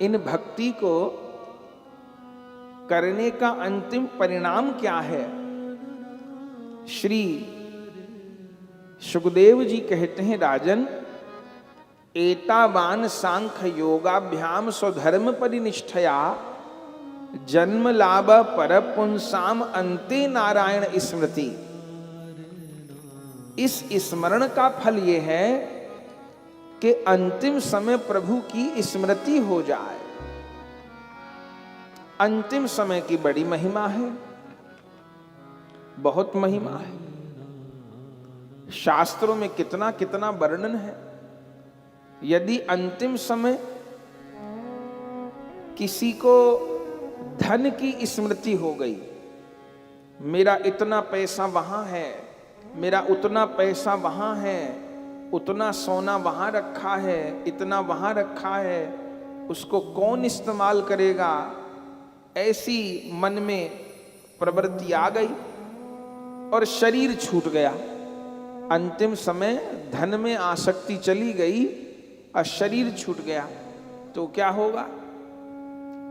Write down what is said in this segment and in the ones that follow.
इन भक्ति को करने का अंतिम परिणाम क्या है? श्री सुखदेव जी कहते हैं, राजन, एतावान सांख्य योगाभ्याम स्वधर्म परिनिष्ठया जन्म लाभ पर पुंसाम अंते नारायण स्मृति। इस स्मरण का फल यह है कि अंतिम समय प्रभु की स्मृति हो जाए। अंतिम समय की बड़ी महिमा है, बहुत महिमा है। शास्त्रों में कितना कितना वर्णन है। यदि अंतिम समय किसी को धन की स्मृति हो गई, मेरा इतना पैसा वहां है, मेरा उतना पैसा वहां है, उतना सोना वहां रखा है, इतना वहां रखा है, उसको कौन इस्तेमाल करेगा, ऐसी मन में प्रवृत्ति आ गई और शरीर छूट गया। अंतिम समय धन में आसक्ति चली गई और शरीर छूट गया, तो क्या होगा?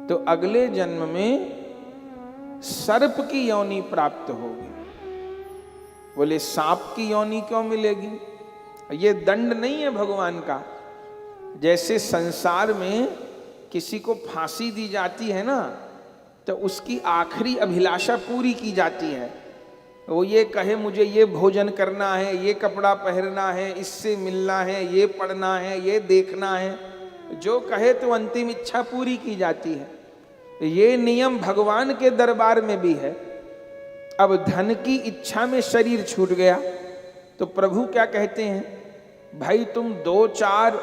तो अगले जन्म में सर्प की योनि प्राप्त होगी। बोले सांप की योनि क्यों मिलेगी? ये दंड नहीं है भगवान का। जैसे संसार में किसी को फांसी दी जाती है ना, तो उसकी आखिरी अभिलाषा पूरी की जाती है। वो ये कहे मुझे ये भोजन करना है, ये कपड़ा पहनना है, इससे मिलना है, ये पढ़ना है, ये देखना है, जो कहे तो अंतिम इच्छा पूरी की जाती है। ये नियम भगवान के दरबार में भी है। अब धन की इच्छा में शरीर छूट गया, तो प्रभु क्या कहते हैं, भाई तुम 2, 4,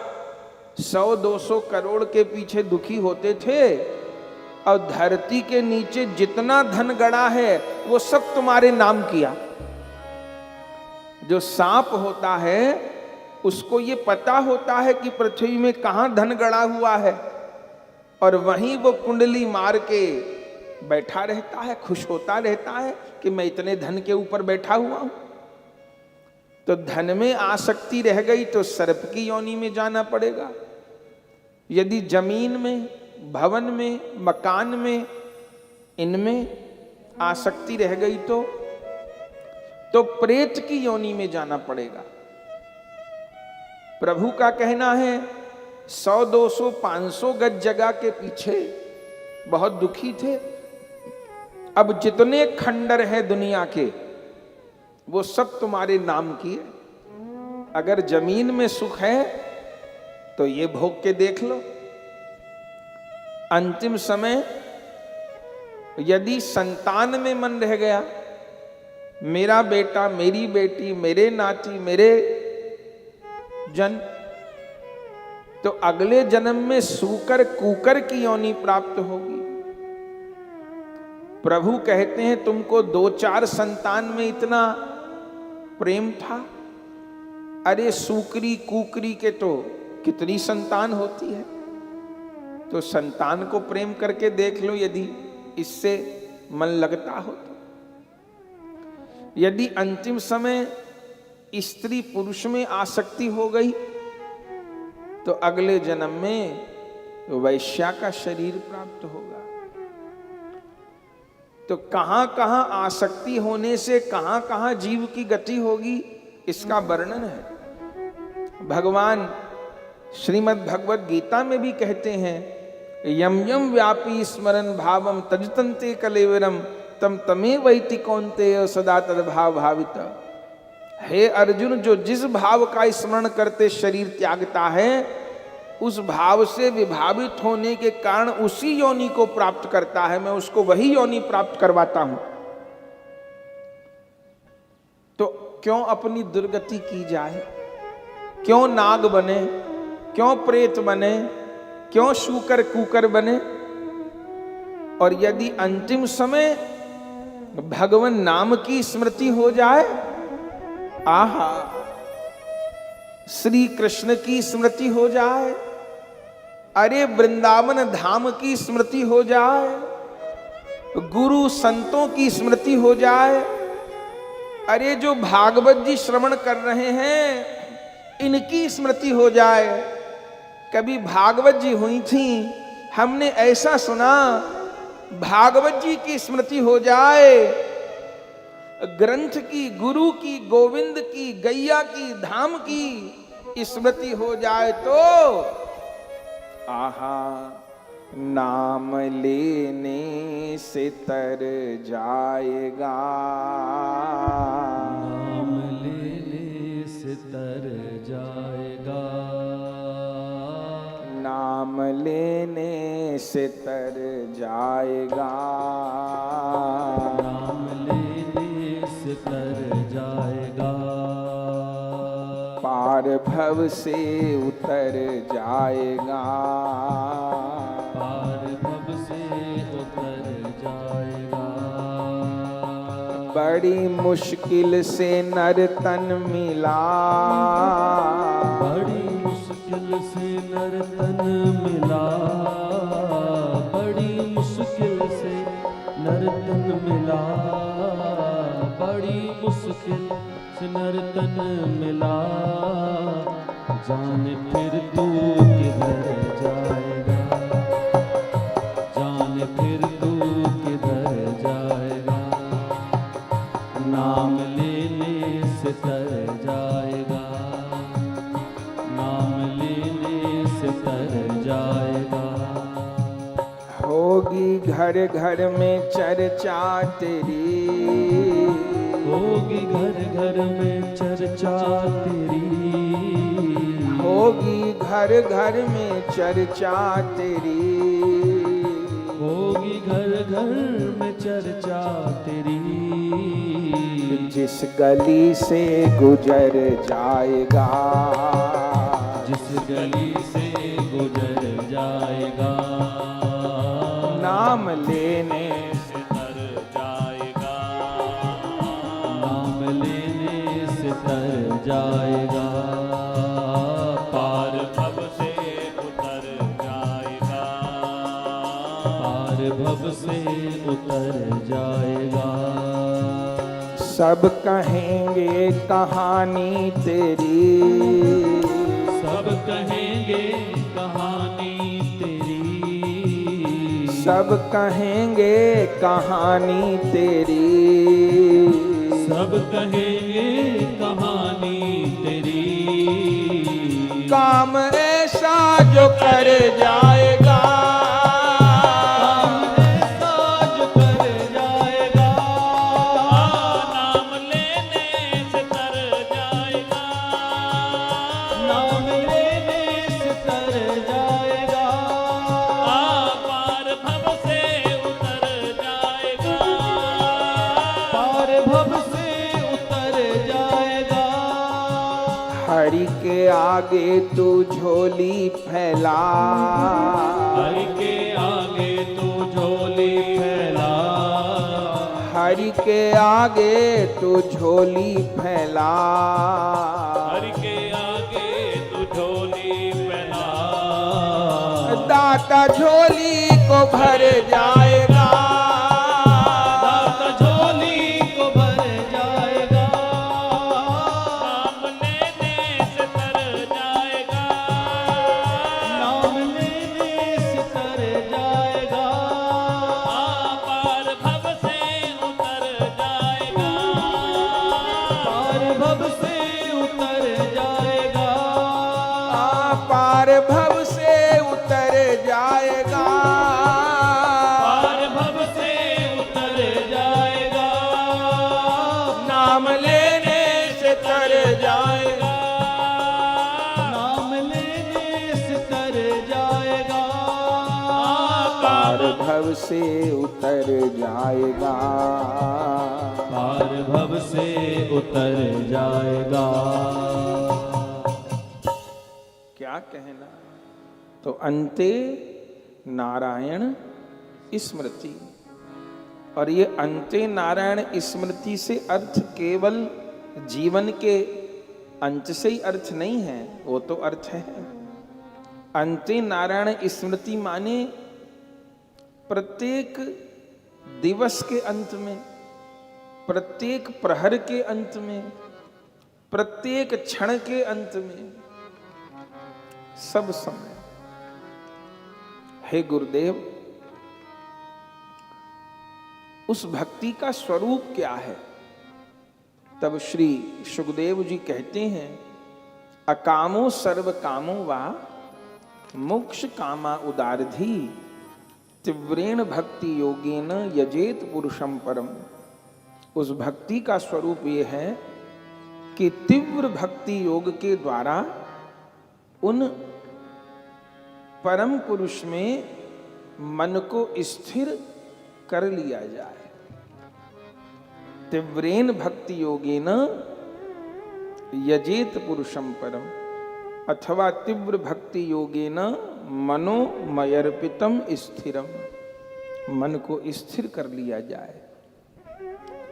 100, 200 करोड़ के पीछे दुखी होते थे, और धरती के नीचे जितना धन गड़ा है वो सब तुम्हारे नाम किया। जो सांप होता है उसको ये पता होता है कि पृथ्वी में कहां धन गड़ा हुआ है, और वहीं वो कुंडली मार के बैठा रहता है, खुश होता रहता है कि मैं इतने धन के ऊपर बैठा हुआ हूं। तो धन में आसक्ति रह गई तो सर्प की योनि में जाना पड़ेगा। यदि जमीन में, भवन में, मकान में, इनमें आसक्ति रह गई तो प्रेत की योनि में जाना पड़ेगा। प्रभु का कहना है 100, 200, 500 गज जगह के पीछे बहुत दुखी थे। अब जितने खंडर हैं दुनिया के, वो सब तुम्हारे नाम किए। अगर जमीन में सुख है तो ये भोग के देख लो। अंतिम समय यदि संतान में मन रह गया, मेरा बेटा, मेरी बेटी, मेरे नाती, मेरे जन, तो अगले जन्म में सूकर कूकर की योनि प्राप्त होगी। प्रभु कहते हैं तुमको 2, 4 संतान में इतना प्रेम था, अरे सूकरी कुकरी के तो कितनी संतान होती है। तो संतान को प्रेम करके देख लो, यदि इससे मन लगता हो तो। यदि अंतिम समय स्त्री पुरुष में आसक्ति हो गई, तो अगले जन्म में वैश्या का शरीर प्राप्त होगा। तो कहां कहां आसक्ति होने से कहां कहां जीव की गति होगी, इसका वर्णन है। भगवान श्रीमद् भगवद गीता में भी कहते हैं, यम यम व्यापी स्मरण भावम तजतन्ते कलेवरम तम तमे वैति कौन्तेय सदा तद्भाव भावित। हे अर्जुन, जो जिस भाव का स्मरण करते शरीर त्यागता है, उस भाव से विभावित होने के कारण उसी योनि को प्राप्त करता है। मैं उसको वही योनि प्राप्त करवाता हूं। तो क्यों अपनी दुर्गति की जाए? क्यों नाग बने, क्यों प्रेत बने, क्यों शूकर कूकर बने? और यदि अंतिम समय भगवान नाम की स्मृति हो जाए, आहा, श्री कृष्ण की स्मृति हो जाए, अरे वृंदावन धाम की स्मृति हो जाए, गुरु संतों की स्मृति हो जाए, अरे जो भागवत जी श्रवण कर रहे हैं इनकी स्मृति हो जाए। कभी भागवत जी हुई थी हमने ऐसा सुना, भागवत जी की स्मृति हो जाए, ग्रंथ की, गुरु की, गोविंद की, गैया की, धाम की स्मृति हो जाए तो आहा, नाम लेने से तर जाएगा, नाम लेने से तर जाएगा, नाम लेने से तर जाएगा, नाम लेने से तर जाएगा, पार भव से उतर जाएगा, पार भव से उतर जाएगा, बड़ी मुश्किल से नर तन मिला, बड़ी मुश्किल से नर तन मिला, बड़ी मुश्किल से नर तन मिला, बड़ी मुश्किल से नर तन मिला, जान फिर तू किधर जाएगा, जान फिर तू किधर जाएगा, नाम लेने से तर जाएगा, नाम लेने से तर जाएगा, होगी घर घर में चर्चा तेरी, होगी घर घर में चर्चा तेरी, होगी घर घर में चर्चा तेरी, होगी घर घर में चर्चा तेरी, जिस गली से गुजर जाएगा, जिस गली से गुजर जाएगा, नाम लेने से तर जाएगा, नाम लेने से तर जाएगा, पार भव से उतर जाएगा, पार भव से उतर जाएगा, सब कहेंगे कहानी तेरी, सब कहेंगे कहानी तेरी, सब कहेंगे कहानी तेरी, सब कहेंगे कहानी तेरी, काम ऐसा जो कर जाएगा, काम ऐसा जो कर जाएगा, नाम लेने से तर जाएगा, नाम लेने से तर जाएगा, पार भव से उतर जाएगा, पार भव से उतर जाएगा, हरि के आगे तू झोली फैला, हरि के आगे तू झोली फैला, हरि के आगे तू झोली फैला, हरि के आगे तू झोली फैला, दाता झोली को भर जाएगा, दाता झोली को भर जाएगा, नाम लेने से तर जाएगा, नाम लेने से तर जाएगा, पार भव से उतर जाएगा, पार भव से उतर जाएगा, पार भव से उतर जाएगा, पार भव से उतर जाएगा, नाम लेने से तर जाएगा, नाम लेने से तर जाएगा, पार भव से उतर जाएगा, पार भव से उतर जाएगा। क्या कहना, तो अंते नारायण स्मृति, और ये अंते नारायण स्मृति से अर्थ केवल जीवन के अंत से ही अर्थ नहीं है, वो तो अर्थ है अंते नारायण स्मृति माने प्रत्येक दिवस के अंत में, प्रत्येक प्रहर के अंत में, प्रत्येक क्षण के अंत में, सब समय हे गुरुदेव, उस भक्ति का स्वरूप क्या है? तब श्री सुखदेव जी कहते हैं, अकामो सर्व कामो वा मोक्ष कामा उदारधी तीव्रेण भक्ति योगेन यजेत पुरुषम परम। उस भक्ति का स्वरूप ये है कि तीव्र भक्ति योग के द्वारा उन परम पुरुष में मन को स्थिर कर लिया जाए। तीव्रेन भक्ति योगेन यजेत पुरुषम परम, अथवा तीव्र भक्ति योगेन मनोमयर्पितम स्थिरम, मन को स्थिर कर लिया जाए।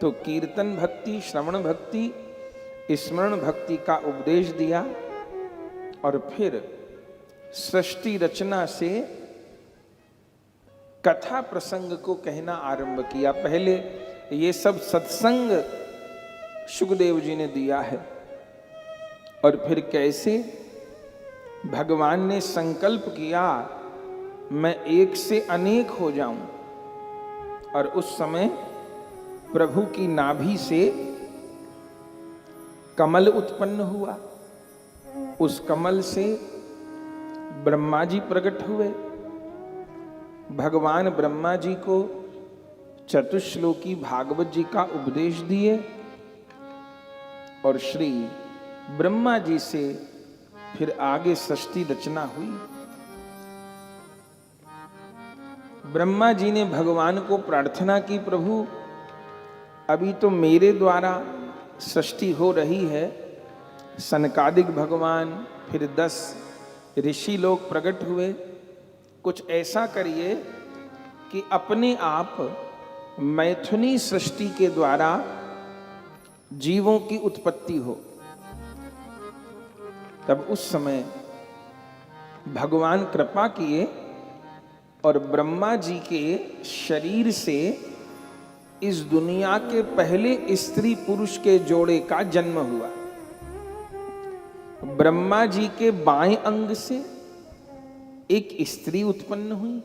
तो कीर्तन भक्ति, श्रवण भक्ति, स्मरण भक्ति का उपदेश दिया और फिर सृष्टि रचना से कथा प्रसंग को कहना आरंभ किया। पहले ये सब सत्संग सुखदेव जी ने दिया है और फिर कैसे भगवान ने संकल्प किया मैं एक से अनेक हो जाऊं, और उस समय प्रभु की नाभि से कमल उत्पन्न हुआ। उस कमल से ब्रह्मा जी प्रकट हुए। भगवान ब्रह्मा जी को चतुश्लोकी भागवत जी का उपदेश दिए और श्री ब्रह्मा जी से फिर आगे सृष्टि रचना हुई। ब्रह्मा जी ने भगवान को प्रार्थना की, प्रभु अभी तो मेरे द्वारा सृष्टि हो रही है, सनकादिक भगवान फिर 10 ऋषि लोग प्रकट हुए, कुछ ऐसा करिए कि अपने आप मैथुनी सृष्टि के द्वारा जीवों की उत्पत्ति हो। तब उस समय भगवान कृपा किए और ब्रह्मा जी के शरीर से इस दुनिया के पहले स्त्री पुरुष के जोड़े का जन्म हुआ। ब्रह्मा जी के बाएं अंग से एक स्त्री उत्पन्न हुई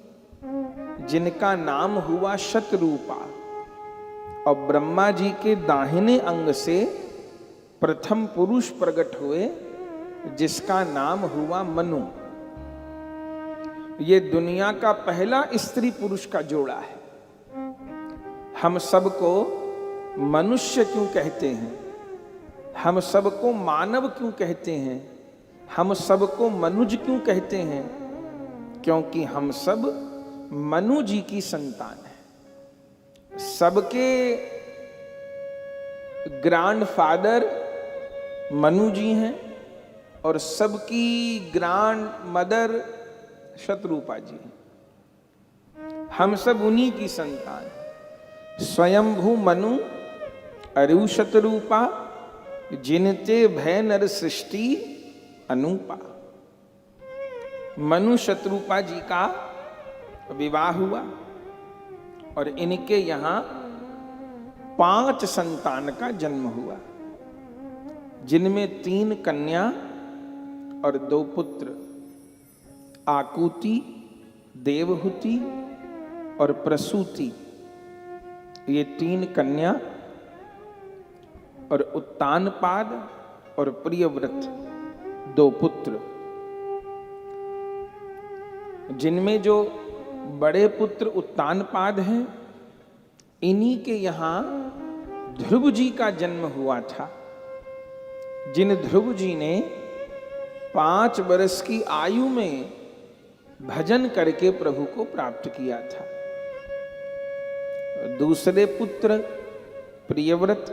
जिनका नाम हुआ शतरूपा, और ब्रह्मा जी के दाहिने अंग से प्रथम पुरुष प्रकट हुए जिसका नाम हुआ मनु। ये दुनिया का पहला स्त्री पुरुष का जोड़ा है। हम सबको मनुष्य क्यों कहते हैं? हम सबको मानव क्यों कहते हैं? हम सबको मनुज क्यों कहते हैं? क्योंकि हम सब मनु जी की संतान है। सबके ग्रैंडफादर मनु जी हैं और सबकी ग्रैंड मदर शतरूपा जी हैं। हम सब उन्हीं की संतान हैं। स्वयंभू मनु अरु शतरूपा, जिनते भय नर सृष्टि अनूपा। मनु शतरूपा जी का विवाह हुआ और इनके यहां 5 संतान का जन्म हुआ, जिनमें 3 कन्या और 2 पुत्र, आकुति, देवहूति और प्रसूति। ये 3 कन्या और उत्तानपाद और प्रियव्रत 2 पुत्र, जिनमें जो बड़े पुत्र उत्तानपाद हैं, इन्हीं के यहां ध्रुव जी का जन्म हुआ था, जिन ध्रुव जी ने 5 वर्ष की आयु में भजन करके प्रभु को प्राप्त किया था। दूसरे पुत्र प्रियव्रत,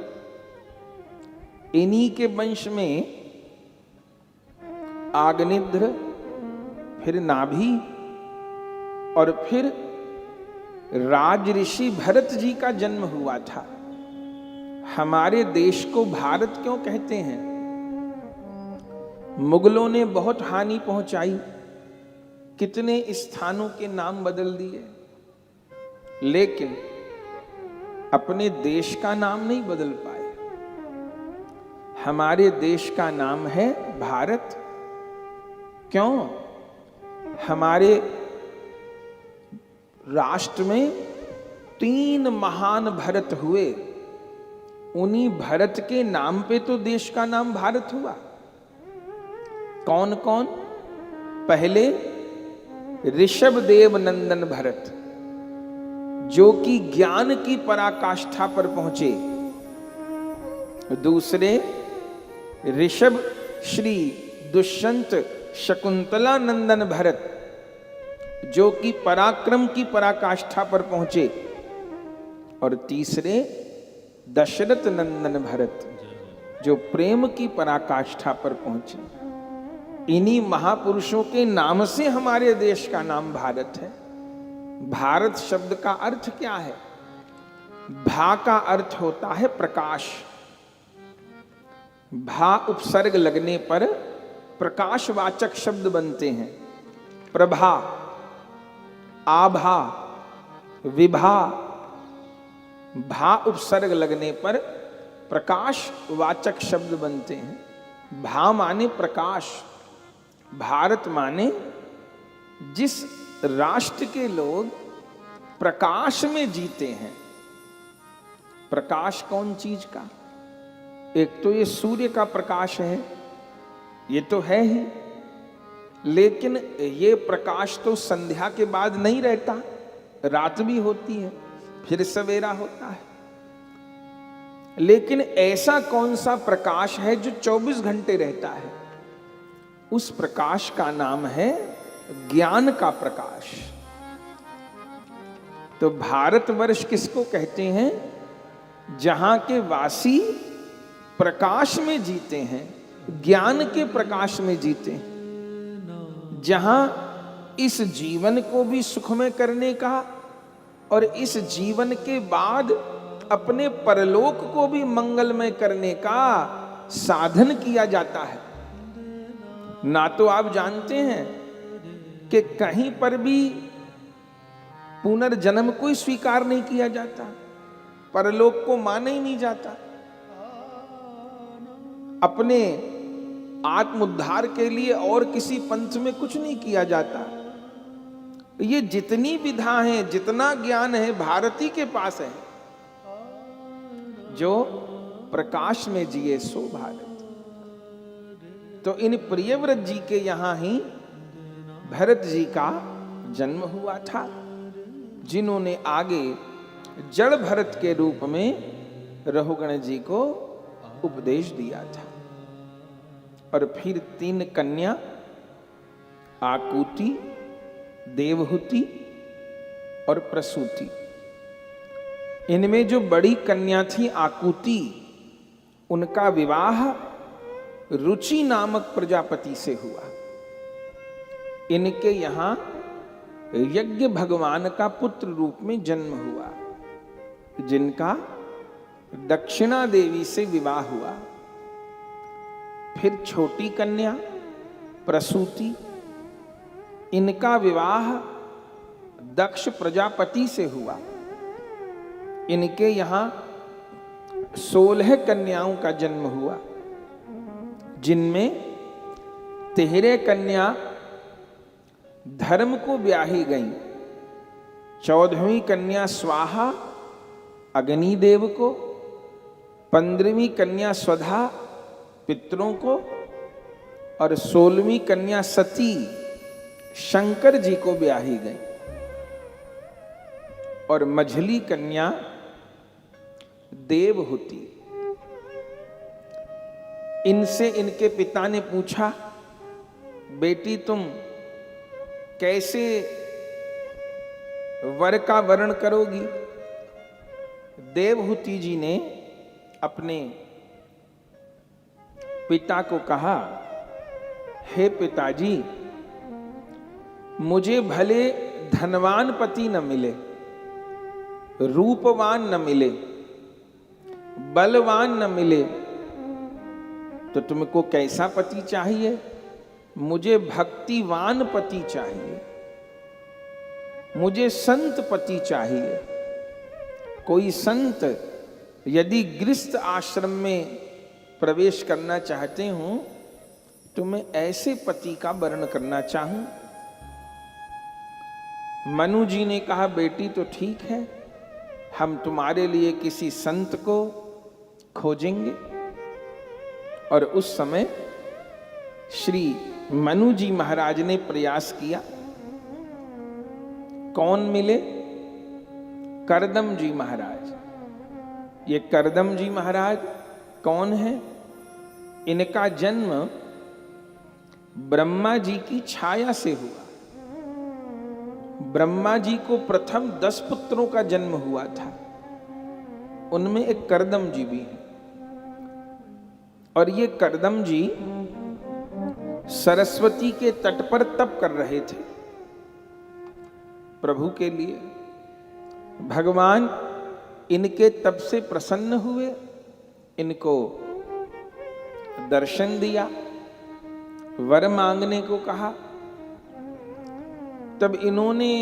इन्हीं के वंश में आग्निध्र, फिर नाभि और फिर राज ऋषि भरत जी का जन्म हुआ था। हमारे देश को भारत क्यों कहते हैं? मुगलों ने बहुत हानि पहुंचाई, कितने स्थानों के नाम बदल दिए, लेकिन अपने देश का नाम नहीं बदल पाए। हमारे देश का नाम है भारत। क्यों? हमारे राष्ट्र में 3 महान भरत हुए, उन्हीं भरत के नाम पे तो देश का नाम भारत हुआ। कौन कौन? पहले ऋषभदेव नंदन भरत, जो कि ज्ञान की पराकाष्ठा पर पहुंचे। दूसरे ऋषभ श्री दुष्यंत शकुंतला नंदन भरत, जो कि पराक्रम की पराकाष्ठा पर पहुंचे। और तीसरे दशरथ नंदन भरत, जो प्रेम की पराकाष्ठा पर पहुंचे। इन्हीं महापुरुषों के नाम से हमारे देश का नाम भारत है। भारत शब्द का अर्थ क्या है? भा का अर्थ होता है प्रकाश। भा उपसर्ग लगने पर प्रकाशवाचक शब्द बनते हैं। प्रभा, आभा, विभा। भा उपसर्ग लगने पर प्रकाशवाचक शब्द बनते हैं। भा माने प्रकाश। भारत माने जिस राष्ट्र के लोग प्रकाश में जीते हैं। प्रकाश कौन चीज का? एक तो ये सूर्य का प्रकाश है, ये तो है ही, लेकिन ये प्रकाश तो संध्या के बाद नहीं रहता, रात भी होती है, फिर सवेरा होता है। लेकिन ऐसा कौन सा प्रकाश है जो 24 घंटे रहता है? उस प्रकाश का नाम है ज्ञान का प्रकाश। तो भारतवर्ष किसको कहते हैं? जहां के वासी प्रकाश में जीते हैं, ज्ञान के प्रकाश में जीते हैं। जहां इस जीवन को भी सुखमय करने का और इस जीवन के बाद अपने परलोक को भी मंगलमय करने का साधन किया जाता है। ना तो आप जानते हैं कि कहीं पर भी पुनर्जन्म को स्वीकार नहीं किया जाता, परलोक को माना ही नहीं जाता। अपने आत्मोद्धार के लिए और किसी पंथ में कुछ नहीं किया जाता। ये जितनी विधा है, जितना ज्ञान है, भारती के पास है। जो प्रकाश में जिए सो भारत। तो इन प्रियव्रत जी के यहां ही भरत जी का जन्म हुआ था, जिन्होंने आगे जड़ भरत के रूप में रघुगण जी को उपदेश दिया था। और फिर 3 कन्या, आकुति, देवहूति और प्रसूति। इनमें जो बड़ी कन्या थी आकुति, उनका विवाह रुचि नामक प्रजापति से हुआ। इनके यहां यज्ञ भगवान का पुत्र रूप में जन्म हुआ, जिनका दक्षिणा देवी से विवाह हुआ। फिर छोटी कन्या प्रसूति, इनका विवाह दक्ष प्रजापति से हुआ। इनके यहां 16 कन्याओं का जन्म हुआ, जिनमें 13 कन्या धर्म को ब्याही गईं। 14वीं कन्या स्वाहा अग्निदेव को, 15वीं कन्या स्वधा पितरों को, और 16वीं कन्या सती शंकर जी को ब्याही गई। और मझली कन्या देवहूति। इनसे इनके पिता ने पूछा, बेटी तुम कैसे वर का वर्ण करोगी? देवहूति जी ने अपने पिता को कहा, हे पिताजी, मुझे भले धनवान पति न मिले, रूपवान न मिले, बलवान न मिले, तो तुमको कैसा पति चाहिए? मुझे भक्तिवान पति चाहिए, मुझे संत पति चाहिए। कोई संत यदि गृहस्थ आश्रम में प्रवेश करना चाहते हो तो मैं ऐसे पति का वर्ण करना चाहूं। मनु जी ने कहा, बेटी तो ठीक है, हम तुम्हारे लिए किसी संत को खोजेंगे। और उस समय श्री मनु जी महाराज ने प्रयास किया। कौन मिले? करदम जी महाराज। ये करदम जी महाराज कौन है? इनका जन्म ब्रह्मा जी की छाया से हुआ। ब्रह्मा जी को प्रथम 10 पुत्रों का जन्म हुआ था, उनमें एक करदम जी भी है। और ये करदम जी सरस्वती के तट पर तप कर रहे थे प्रभु के लिए। भगवान इनके तप से प्रसन्न हुए, इनको दर्शन दिया, वर मांगने को कहा। तब इन्होंने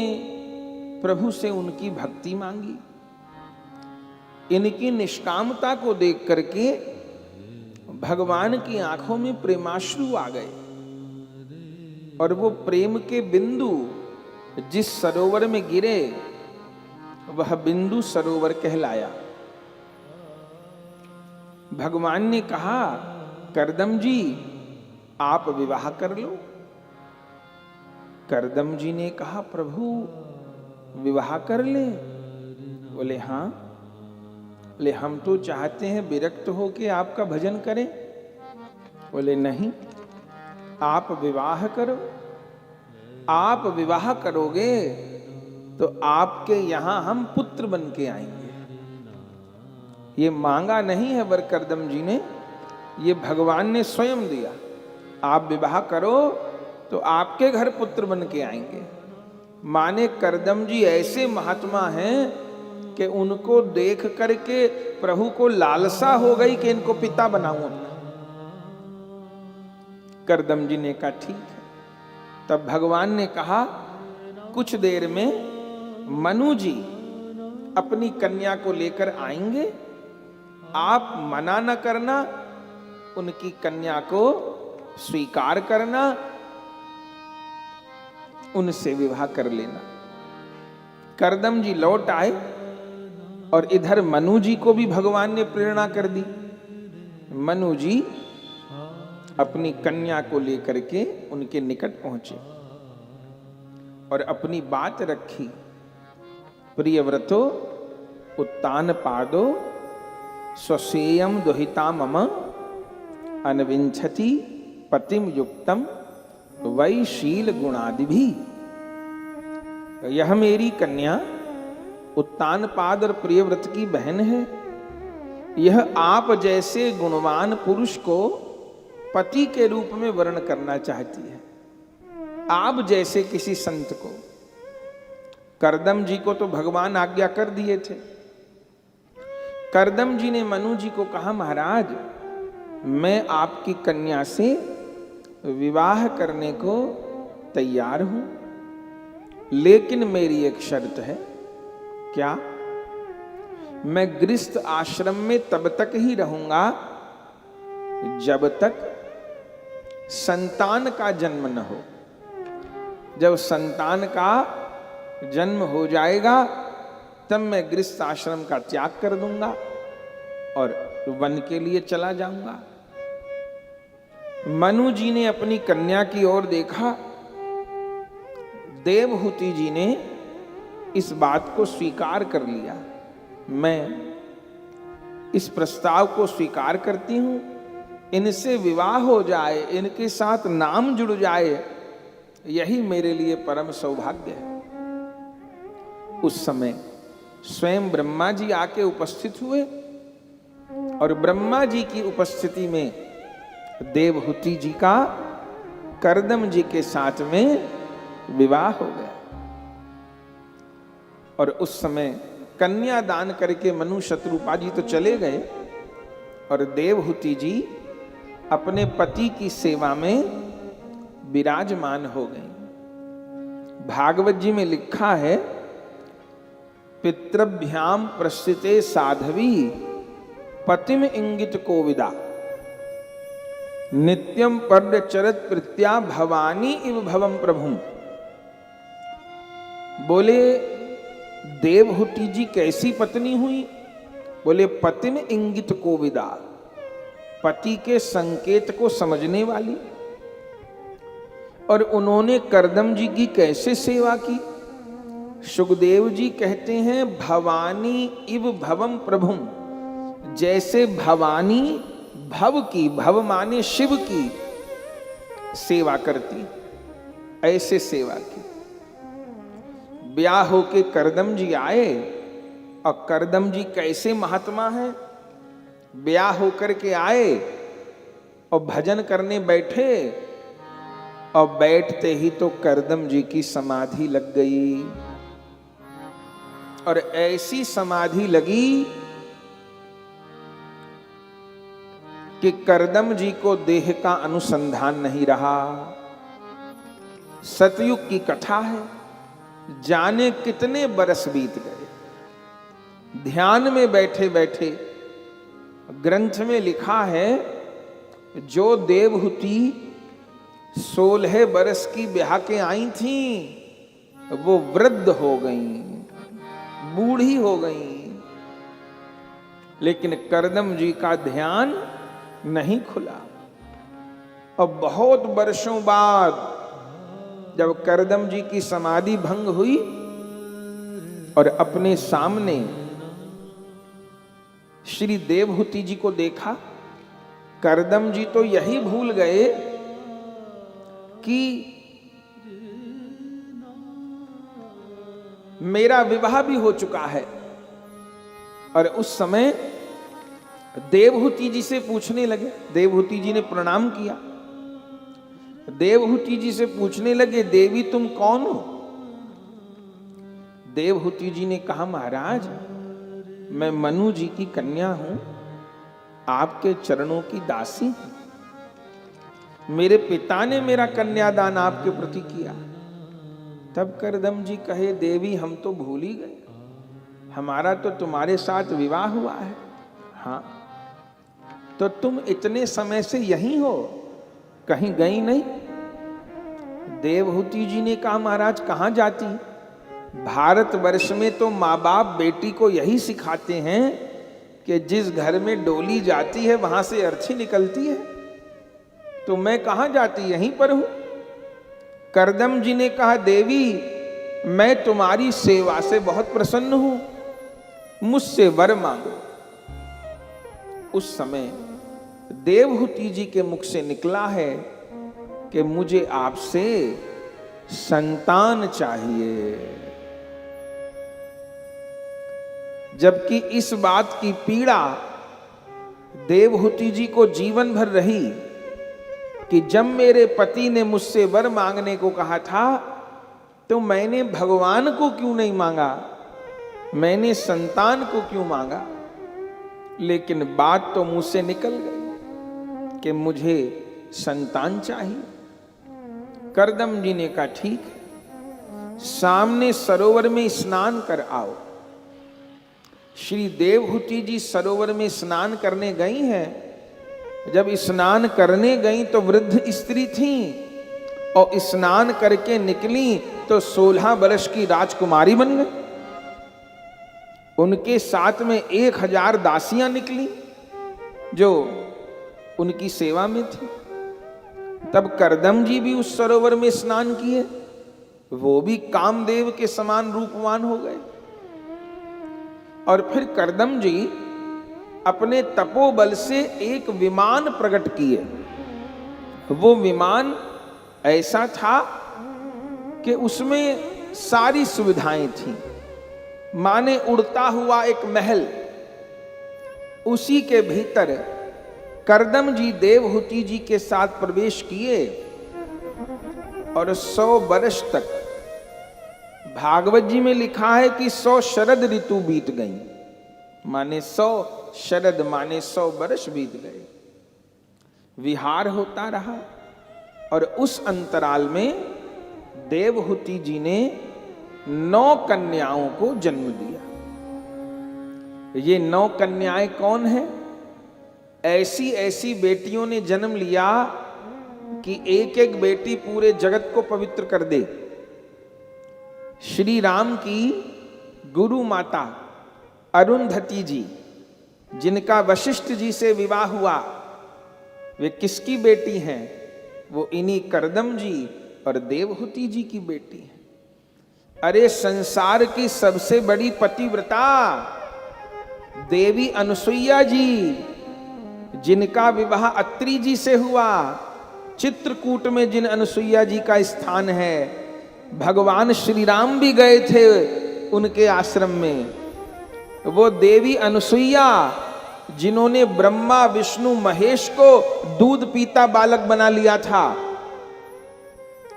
प्रभु से उनकी भक्ति मांगी। इनकी निष्कामता को देख करके भगवान की आंखों में प्रेमाश्रु आ गए और वो प्रेम के बिंदु जिस सरोवर में गिरे वह बिंदु सरोवर कहलाया। भगवान ने कहा, करदम जी आप विवाह कर लो। करदम जी ने कहा, प्रभु विवाह कर ले? बोले हाँ। बोले हम तो चाहते हैं विरक्त हो के आपका भजन करें। बोले नहीं, आप विवाह करो। आप विवाह करोगे तो आपके यहां हम पुत्र बन के आएंगे। ये मांगा नहीं है वर करदम जी ने, ये भगवान ने स्वयं दिया। आप विवाह करो तो आपके घर पुत्र बन के आएंगे। माने करदम जी ऐसे महात्मा हैं कि उनको देख करके प्रभु को लालसा हो गई कि इनको पिता बनाऊं अपना। करदम जी ने कहा ठीक है। तब भगवान ने कहा, कुछ देर में मनु जी अपनी कन्या को लेकर आएंगे, आप मना न करना, उनकी कन्या को स्वीकार करना, उनसे विवाह कर लेना। करदम जी लौट आए और इधर मनु जी को भी भगवान ने प्रेरणा कर दी। मनु जी अपनी कन्या को लेकर के उनके निकट पहुंचे और अपनी बात रखी। प्रियव्रतो उत्तान पादो स्वसेयम दुहिता मम अनविंछति पतिम युक्तम वै शील गुणादि भी। यह मेरी कन्या उत्तान पाद और प्रियव्रत की बहन है। यह आप जैसे गुणवान पुरुष को पति के रूप में वर्ण करना चाहती है, आप जैसे किसी संत को। करदम जी को तो भगवान आज्ञा कर दिए थे। करदम जी ने मनु जी को कहा, महाराज मैं आपकी कन्या से विवाह करने को तैयार हूं, लेकिन मेरी एक शर्त है। क्या? मैं गृहस्थ आश्रम में तब तक ही रहूंगा जब तक संतान का जन्म न हो। जब संतान का जन्म हो जाएगा तब मैं गृहस्थ आश्रम का त्याग कर दूंगा और वन के लिए चला जाऊंगा। मनु जी ने अपनी कन्या की ओर देखा। देवहूति जी ने इस बात को स्वीकार कर लिया। मैं इस प्रस्ताव को स्वीकार करती हूं, इनसे विवाह हो जाए, इनके साथ नाम जुड़ जाए, यही मेरे लिए परम सौभाग्य है। उस समय स्वयं ब्रह्मा जी आके उपस्थित हुए और ब्रह्मा जी की उपस्थिति में देवहूति जी का करदम जी के साथ में विवाह हो गया। और उस समय कन्या दान करके मनु शत्रुपा जी तो चले गए और देवहूति जी अपने पति की सेवा में विराजमान हो गई। भागवत जी में लिखा है, पितृभ्याम प्रस्थिते साध्वी पतिम इंगित कोविदा नित्यम पर्यचरत प्रीत्या भवानी इव भवम प्रभुम। बोले देवहूति जी कैसी पत्नी हुई? बोले पति में इंगित को विदा, पति के संकेत को समझने वाली। और उन्होंने करदम जी की कैसे सेवा की? सुखदेव जी कहते हैं भवानी इव भवम प्रभुम, जैसे भवानी भव की, भव माने शिव की सेवा करती, ऐसे सेवा की। ब्याह होके करदम जी आए, और करदम जी कैसे महात्मा है, ब्याह होकर के आए और भजन करने बैठे, और बैठते ही तो करदम जी की समाधि लग गई। और ऐसी समाधि लगी कि करदम जी को देह का अनुसंधान नहीं रहा। सतयुग की कथा है, जाने कितने बरस बीत गए। ध्यान में बैठे बैठे ग्रंथ में लिखा है, जो देवहूति 16 बरस की ब्याह के आई थी, वो वृद्ध हो गई, बूढ़ी हो गई, लेकिन करदम जी का ध्यान नहीं खुला। और बहुत वर्षों बाद जब करदम जी की समाधि भंग हुई और अपने सामने श्री देवहूति जी को देखा, करदम जी तो यही भूल गए कि मेरा विवाह भी हो चुका है। और उस समय देवहूति जी से पूछने लगे, देवहूति जी ने प्रणाम किया, देवहूति जी से पूछने लगे, देवी तुम कौन हो? देवहूति जी ने कहा, महाराज मैं मनु जी की कन्या हूं, आपके चरणों की दासी हूं। मेरे पिता ने मेरा कन्यादान आपके प्रति किया। तब करदम जी कहे, देवी हम तो भूल ही गए, हमारा तो तुम्हारे साथ विवाह हुआ है। हाँ, तो तुम इतने समय से यहीं हो, कहीं गई नहीं? देवहूति जी ने कहा, महाराज कहां जाती? भारतवर्ष में तो माँ बाप बेटी को यही सिखाते हैं कि जिस घर में डोली जाती है वहां से अर्थी निकलती है, तो मैं कहां जाती, यहीं पर हूं। करदम जी ने कहा, देवी मैं तुम्हारी सेवा से बहुत प्रसन्न हूं, मुझसे वर मांगो। उस समय देवहूति जी के मुख से निकला है कि मुझे आपसे संतान चाहिए। जबकि इस बात की पीड़ा देवहूति जी को जीवन भर रही कि जब मेरे पति ने मुझसे वर मांगने को कहा था, तो मैंने भगवान को क्यों नहीं मांगा, मैंने संतान को क्यों मांगा। लेकिन बात तो मुंह से निकल गई कि मुझे संतान चाहिए। करदम जी ने कहा, ठीक है, सामने सरोवर में स्नान कर आओ। श्री देवहूति जी सरोवर में स्नान करने गई हैं। जब स्नान करने गई तो वृद्ध स्त्री थी, और स्नान करके निकली तो 16 वर्ष की राजकुमारी बन गई। उनके साथ में 1000 दासियां निकली जो उनकी सेवा में थी। तब करदम जी भी उस सरोवर में स्नान किए, वो भी कामदेव के समान रूपवान हो गए। और फिर करदम जी अपने तपोबल से एक विमान प्रकट किए। वो विमान ऐसा था कि उसमें सारी सुविधाएं थीं, माने उड़ता हुआ एक महल। उसी के भीतर करदम जी देवहूति जी के साथ प्रवेश किए और 100 वर्ष तक, भागवत जी में लिखा है कि 100 शरद ऋतु बीत गई, माने 100 शरद माने 100 वर्ष बीत गए। विहार होता रहा। और उस अंतराल में देवहूति जी ने 9 कन्याओं को जन्म दिया। ये 9 कन्याएं कौन है? ऐसी ऐसी बेटियों ने जन्म लिया कि एक एक बेटी पूरे जगत को पवित्र कर दे। श्री राम की गुरु माता अरुंधति जी, जिनका वशिष्ठ जी से विवाह हुआ, वे किसकी बेटी हैं? वो इन्हीं करदम जी और देवहूति जी की बेटी है। अरे संसार की सबसे बड़ी पतिव्रता देवी अनुसुईया जी, जिनका विवाह अत्रि जी से हुआ, चित्रकूट में जिन अनुसुईया जी का स्थान है, भगवान श्री राम भी गए थे उनके आश्रम में। वो देवी अनुसुईया जिन्होंने ब्रह्मा विष्णु महेश को दूध पीता बालक बना लिया था,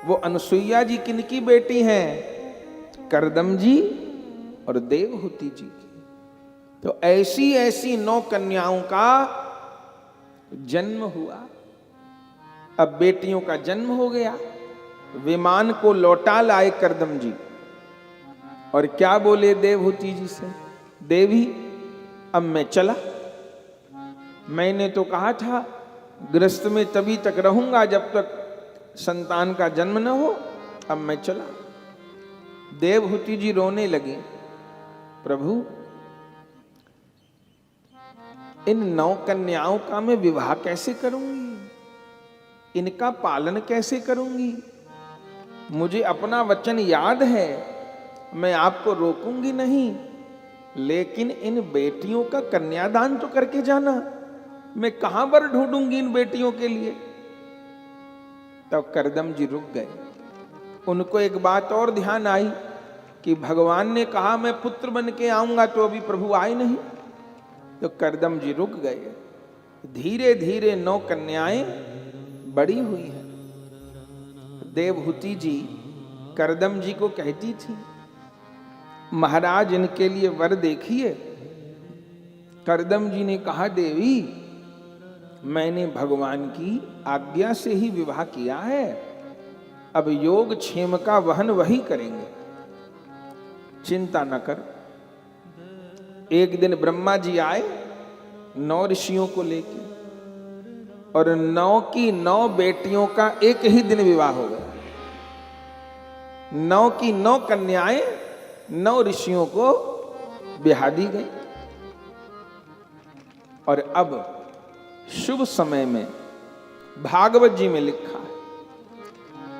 वो अनुसुईया जी किनकी बेटी हैं? करदम जी और देवहूति जी की। तो ऐसी ऐसी 9 कन्याओं का जन्म हुआ। अब बेटियों का जन्म हो गया, विमान को लौटा लाए करदम जी और क्या बोले देवहूति जी से, देवी अब मैं चला। मैंने तो कहा था गृहस्थ में तभी तक रहूंगा जब तक संतान का जन्म न हो, अब मैं चला। देवहूति जी रोने लगी, प्रभु इन 9 कन्याओं का मैं विवाह कैसे करूंगी, इनका पालन कैसे करूंगी? मुझे अपना वचन याद है, मैं आपको रोकूंगी नहीं, लेकिन इन बेटियों का कन्यादान तो करके जाना। मैं कहां पर ढूंढूंगी इन बेटियों के लिए? तब करदम जी रुक गए। उनको एक बात और ध्यान आई कि भगवान ने कहा मैं पुत्र बन के आऊंगा, तो अभी प्रभु आए नहीं। तो करदम जी रुक गए। धीरे धीरे 9 कन्याएं बड़ी हुई हैं। देवहूति जी करदम जी को कहती थी, महाराज इनके लिए वर देखिए। करदम जी ने कहा, देवी मैंने भगवान की आज्ञा से ही विवाह किया है, अब योग क्षेम का वहन वही करेंगे, चिंता न कर। एक दिन ब्रह्मा जी आए 9 ऋषियों को लेके, और 9 की 9 बेटियों का एक ही दिन विवाह हो गया। 9 की 9 कन्याएं 9 ऋषियों को ब्याह दी गई। और अब शुभ समय में भागवत जी में लिखा है,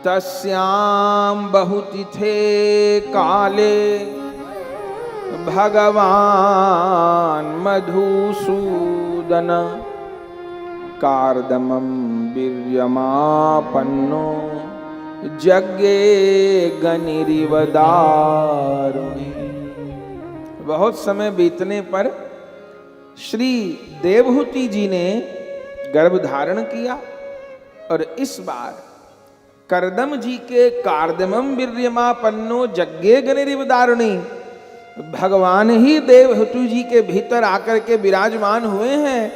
तस्याम बहुतिथे काले भगवान मधुसूदन कार्दमं वीर्यमापन्नो यज्ञे गनिरिव दारुणी। बहुत समय बीतने पर श्री देवहूति जी ने गर्भ धारण किया, और इस बार करदम जी के कार्दमं वीर्यमापन्नो यज्ञे गनिरिव दारुणी, भगवान ही देवहूति जी के भीतर आकर के विराजमान हुए हैं।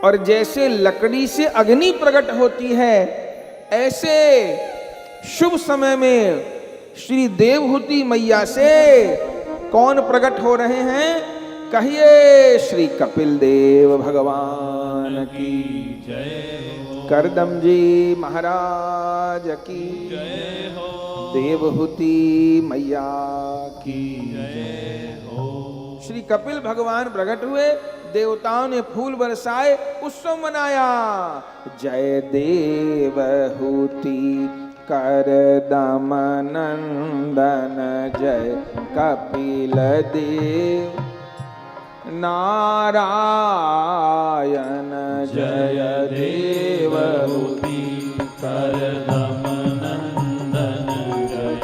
और जैसे लकड़ी से अग्नि प्रकट होती है, ऐसे शुभ समय में श्री देवहूति मैया से कौन प्रकट हो रहे हैं? कहिए, श्री कपिल देव भगवान की जय हो, करदम जी महाराज की जय हो, देवहूति मैया की जय हो। श्री कपिल भगवान प्रकट हुए, देवताओं ने फूल बरसाए, उत्सव मनाया। जय देवहूति करदम नंदन जय कपिल देव नारायण जय देवहूति करदम नंदन जय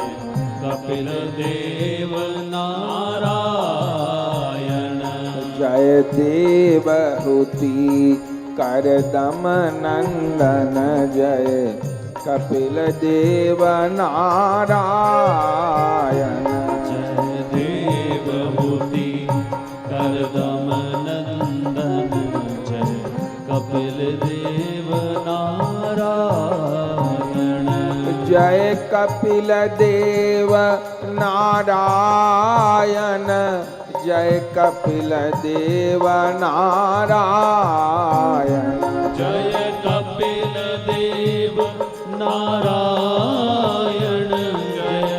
कपिल देव नारायण। जय देवहूति करदम नंदन जय कपिल देव नारायण। जय देवहूति करदम नंदन जय कपिल देव नारायण। जय कपिल देव नारायण जय कपिल देव नारायण। जय कपिल देव नारायण जय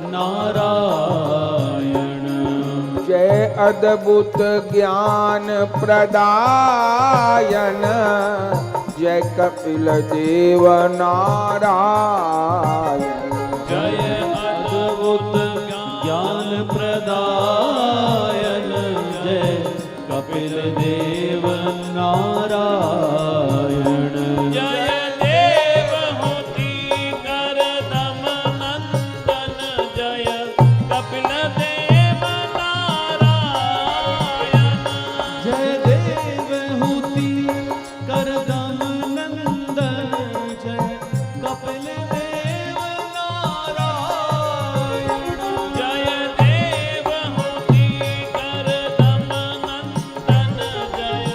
नारायण। जय अद्भुत ज्ञान प्रदायन, जय कपिल देव नारायण। जय अद्भुत ज्ञान प्रदायन, जय कपिल देव नारायण। जय देवहूति कर दम नंदन, जय कपिल देव नारायण। जय देवहूति कर दम नंदन, जय कपिल देव नारायण। जय देवहूति कर दम नंदन, जय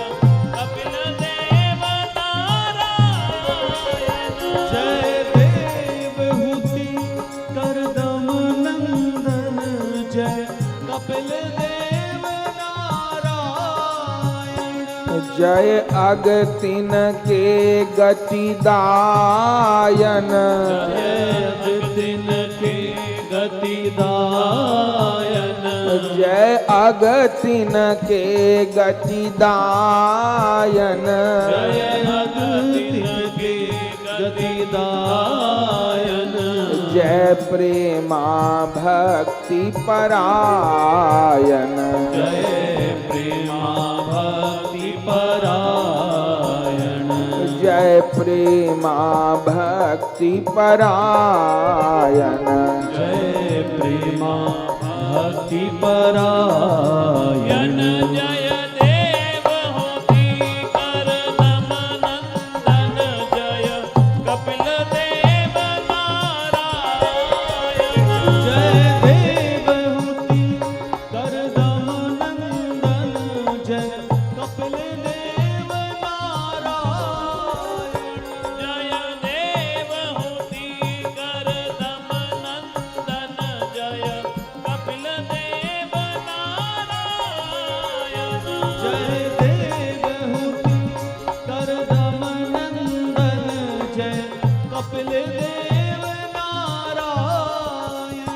कपिल देव नारायण। जय देवहूति कर दम नंदन, जय कपिल देव नारायण। जय अगतिन के गतिदायन, जय दिन के गतिदायन, जय अगतिन के गतिदायन। जय दिन के गतिदायन। जय प्रेमा भक्ति परायन, जय प्रेमा भक्ति परायण। जय प्रेमा भक्ति परायन। जय प्रेमा भक्ति परायण। जय देवहूति कर दम नंदन, जय कपिल देव नारायण। जय देवहूति कर दम नंदन, जय कपिल देव नारायण। जय देवहूति कर दम नंदन, जय कपिल देव नारायण। जय देवहूति कर दम नंदन, जय कपिल देव नारायण।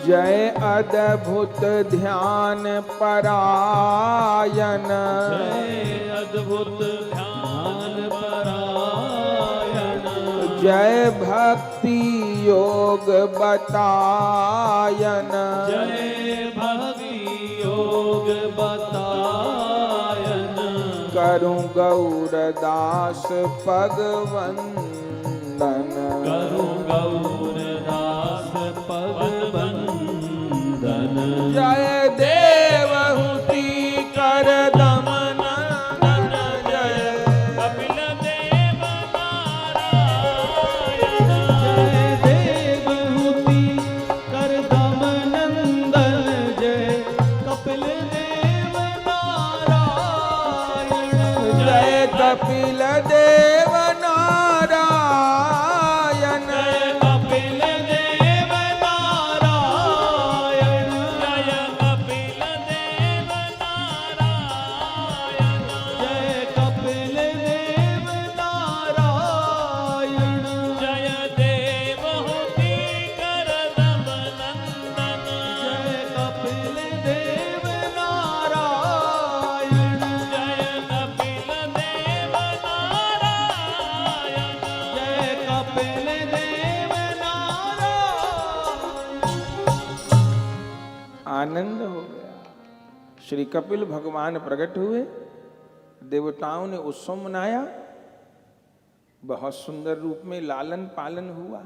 जय अद्भुत ध्यान परायन, जय अद्भुत ध्यान परायण। जय भक्ति योग बतायन। जय भक्ति योग बतायन। करूं गौरदास पगवंदन, करूं गौरदास पगवंदन। जय देवहूति कर दम नंदन, जय कपिल देव नारायण। जय देवहूति कर दम नंदन, जय कपिल देव नारायण। जय कपिल देव नारायण। कपिल देव नारायण। जय कपिल देव नारायण। जय कपिल देव नारायण। जय देवहूति कर दम नंदन, जय कपिल देव नारायण। जय कपिल देव नारायण। जय कपिल देव नारायण। आनंद हो गया। श्री कपिल भगवान प्रकट हुए, देवताओं ने उत्सव मनाया, बहुत सुंदर रूप में लालन पालन हुआ।